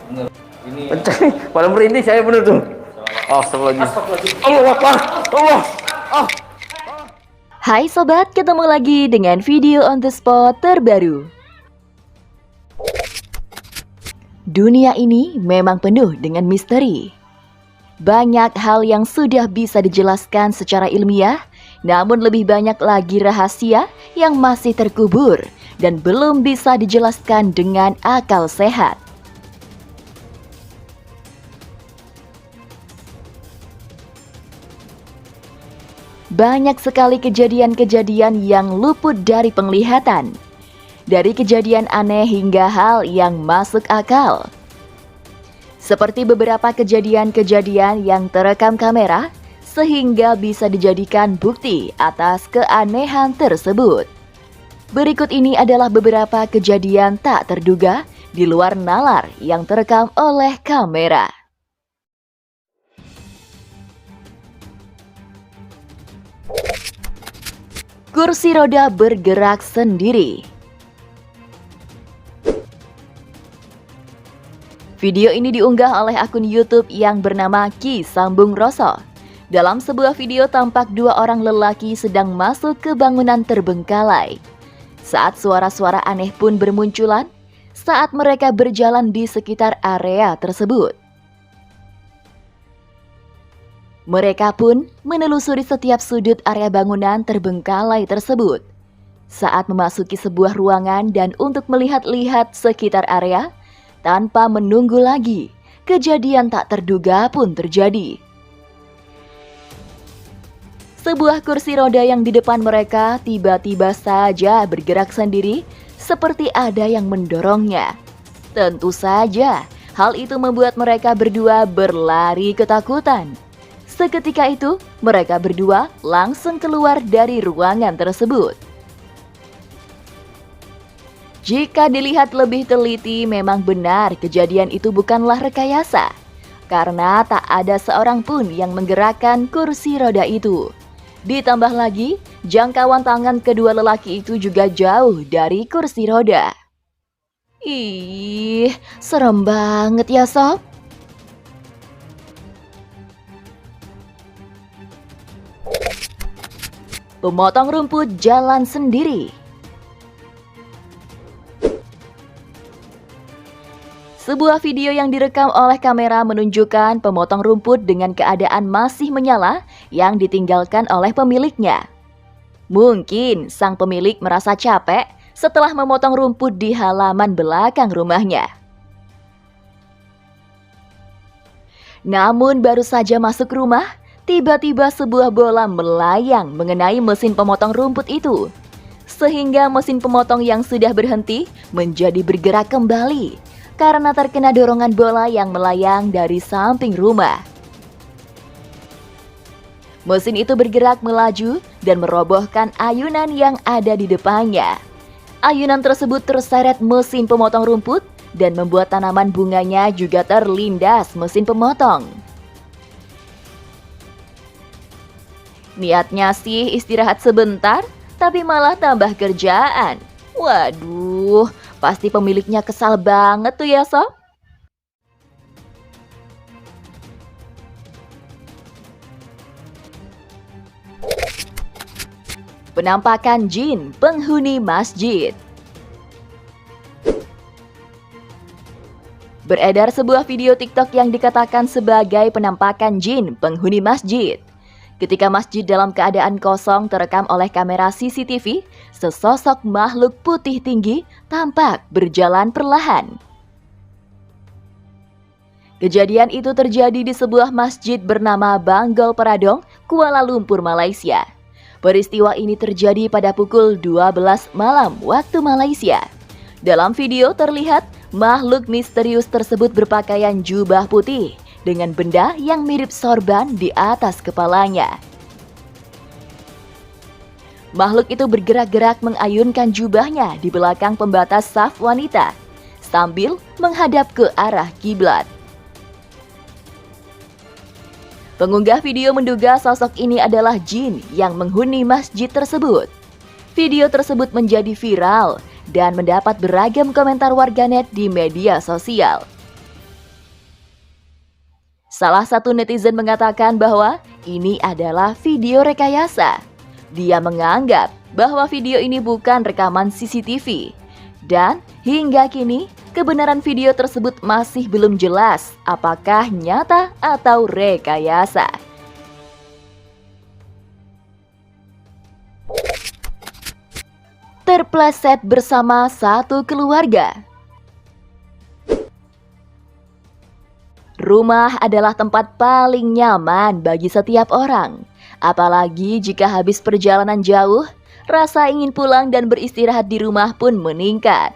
Bener. Ini Pecah nih, malah merinding saya bener tuh. Oh, astagfirullahaladzim. Allah Akbar. Allah. Ah. Hai sobat, ketemu lagi dengan video on the spot terbaru. Dunia ini memang penuh dengan misteri. Banyak hal yang sudah bisa dijelaskan secara ilmiah, namun lebih banyak lagi rahasia yang masih terkubur dan belum bisa dijelaskan dengan akal sehat. Banyak sekali kejadian-kejadian yang luput dari penglihatan. Dari kejadian aneh hingga hal yang masuk akal. Seperti beberapa kejadian-kejadian yang terekam kamera, sehingga bisa dijadikan bukti atas keanehan tersebut. Berikut ini adalah beberapa kejadian tak terduga di luar nalar yang terekam oleh kamera. Kursi roda bergerak sendiri. Video ini diunggah oleh akun YouTube yang bernama Ki Sambung Roso. Dalam sebuah video tampak dua orang lelaki sedang masuk ke bangunan terbengkalai. Saat suara-suara aneh pun bermunculan saat mereka berjalan di sekitar area tersebut. Mereka pun menelusuri setiap sudut area bangunan terbengkalai tersebut. Saat memasuki sebuah ruangan dan untuk melihat-lihat sekitar area, tanpa menunggu lagi, kejadian tak terduga pun terjadi. Sebuah kursi roda yang di depan mereka tiba-tiba saja bergerak sendiri seperti ada yang mendorongnya. Tentu saja, hal itu membuat mereka berdua berlari ketakutan. Seketika itu, mereka berdua langsung keluar dari ruangan tersebut. Jika dilihat lebih teliti, memang benar kejadian itu bukanlah rekayasa. Karena tak ada seorang pun yang menggerakkan kursi roda itu. Ditambah lagi, jangkauan tangan kedua lelaki itu juga jauh dari kursi roda. Ih, serem banget ya sob. Pemotong rumput jalan sendiri. Sebuah video yang direkam oleh kamera menunjukkan pemotong rumput dengan keadaan masih menyala yang ditinggalkan oleh pemiliknya. Mungkin sang pemilik merasa capek setelah memotong rumput di halaman belakang rumahnya. Namun baru saja masuk rumah, tiba-tiba sebuah bola melayang mengenai mesin pemotong rumput itu. Sehingga mesin pemotong yang sudah berhenti menjadi bergerak kembali karena terkena dorongan bola yang melayang dari samping rumah. Mesin itu bergerak melaju dan merobohkan ayunan yang ada di depannya. Ayunan tersebut terseret mesin pemotong rumput dan membuat tanaman bunganya juga terlindas mesin pemotong. Niatnya sih istirahat sebentar, tapi malah tambah kerjaan. Waduh, pasti pemiliknya kesal banget tuh ya sob. Penampakan jin penghuni masjid. Beredar sebuah video TikTok yang dikatakan sebagai penampakan jin penghuni masjid. Ketika masjid dalam keadaan kosong terekam oleh kamera CCTV, sesosok makhluk putih tinggi tampak berjalan perlahan. Kejadian itu terjadi di sebuah masjid bernama Banggol Peradong, Kuala Lumpur, Malaysia. Peristiwa ini terjadi pada pukul 12 malam waktu Malaysia. Dalam video terlihat makhluk misterius tersebut berpakaian jubah putih dengan benda yang mirip sorban di atas kepalanya. Makhluk itu bergerak-gerak mengayunkan jubahnya di belakang pembatas saf wanita sambil menghadap ke arah kiblat. Pengunggah video menduga sosok ini adalah jin yang menghuni masjid tersebut. Video tersebut menjadi viral dan mendapat beragam komentar warganet di media sosial. Salah satu netizen mengatakan bahwa ini adalah video rekayasa. Dia menganggap bahwa video ini bukan rekaman CCTV. Dan hingga kini, kebenaran video tersebut masih belum jelas apakah nyata atau rekayasa. Terpleset bersama satu keluarga. Rumah adalah tempat paling nyaman bagi setiap orang. Apalagi jika habis perjalanan jauh, rasa ingin pulang dan beristirahat di rumah pun meningkat.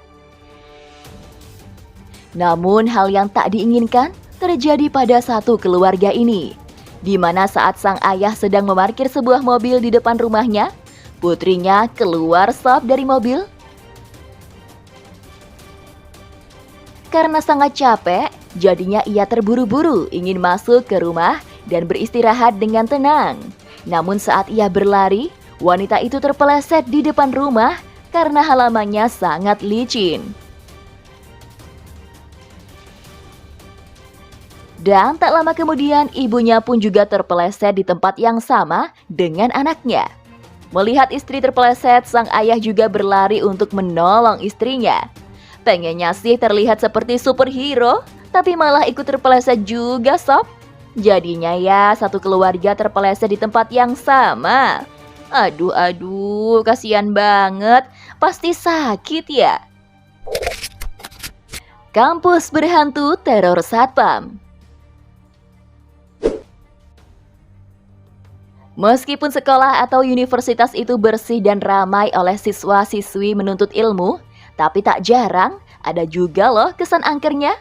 Namun hal yang tak diinginkan terjadi pada satu keluarga ini, di mana saat sang ayah sedang memarkir sebuah mobil di depan rumahnya, putrinya keluar stop dari mobil. Karena sangat capek, jadinya ia terburu-buru ingin masuk ke rumah dan beristirahat dengan tenang. Namun saat ia berlari, wanita itu terpeleset di depan rumah karena halamannya sangat licin. Dan tak lama kemudian ibunya pun juga terpeleset di tempat yang sama dengan anaknya. Melihat istri terpeleset, sang ayah juga berlari untuk menolong istrinya. Pengennya sih terlihat seperti superhero, tapi malah ikut terpeleset juga sob. Jadinya ya satu keluarga terpeleset di tempat yang sama. Aduh, kasihan banget. Pasti sakit ya. Kampus berhantu teror satpam. Meskipun sekolah atau universitas itu bersih dan ramai oleh siswa-siswi menuntut ilmu, tapi tak jarang ada juga loh kesan angkernya.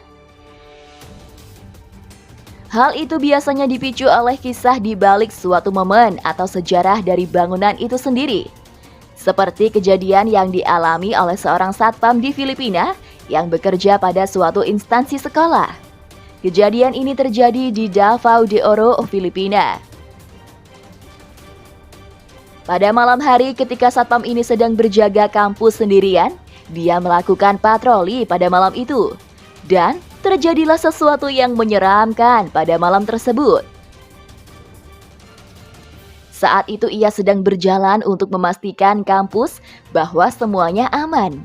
Hal itu biasanya dipicu oleh kisah di balik suatu momen atau sejarah dari bangunan itu sendiri. Seperti kejadian yang dialami oleh seorang satpam di Filipina yang bekerja pada suatu instansi sekolah. Kejadian ini terjadi di Davao de Oro, Filipina. Pada malam hari ketika satpam ini sedang berjaga kampus sendirian, dia melakukan patroli pada malam itu. Dan terjadilah sesuatu yang menyeramkan pada malam tersebut. Saat itu ia sedang berjalan untuk memastikan kampus bahwa semuanya aman.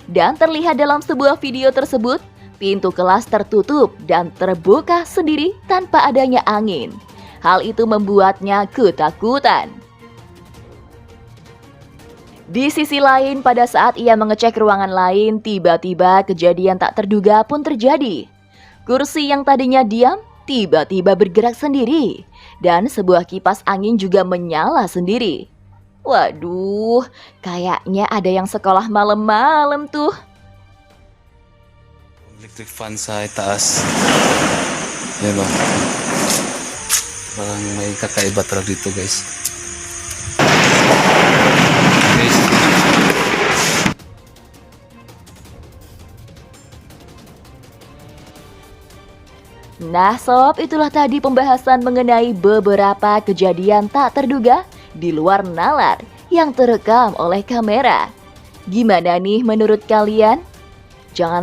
Dan terlihat dalam sebuah video tersebut, pintu kelas tertutup dan terbuka sendiri tanpa adanya angin. Hal itu membuatnya ketakutan. Di sisi lain, pada saat ia mengecek ruangan lain, tiba-tiba kejadian tak terduga pun terjadi. Kursi yang tadinya diam, tiba-tiba bergerak sendiri. Dan sebuah kipas angin juga menyala sendiri. Waduh, kayaknya ada yang sekolah malam-malam tuh. Electric fan sa itaas. Yan o. Parang may kakaiba talaga dito guys. Nah sob, itulah tadi pembahasan mengenai beberapa kejadian tak terduga di luar nalar yang terekam oleh kamera. Gimana nih menurut kalian? Jangan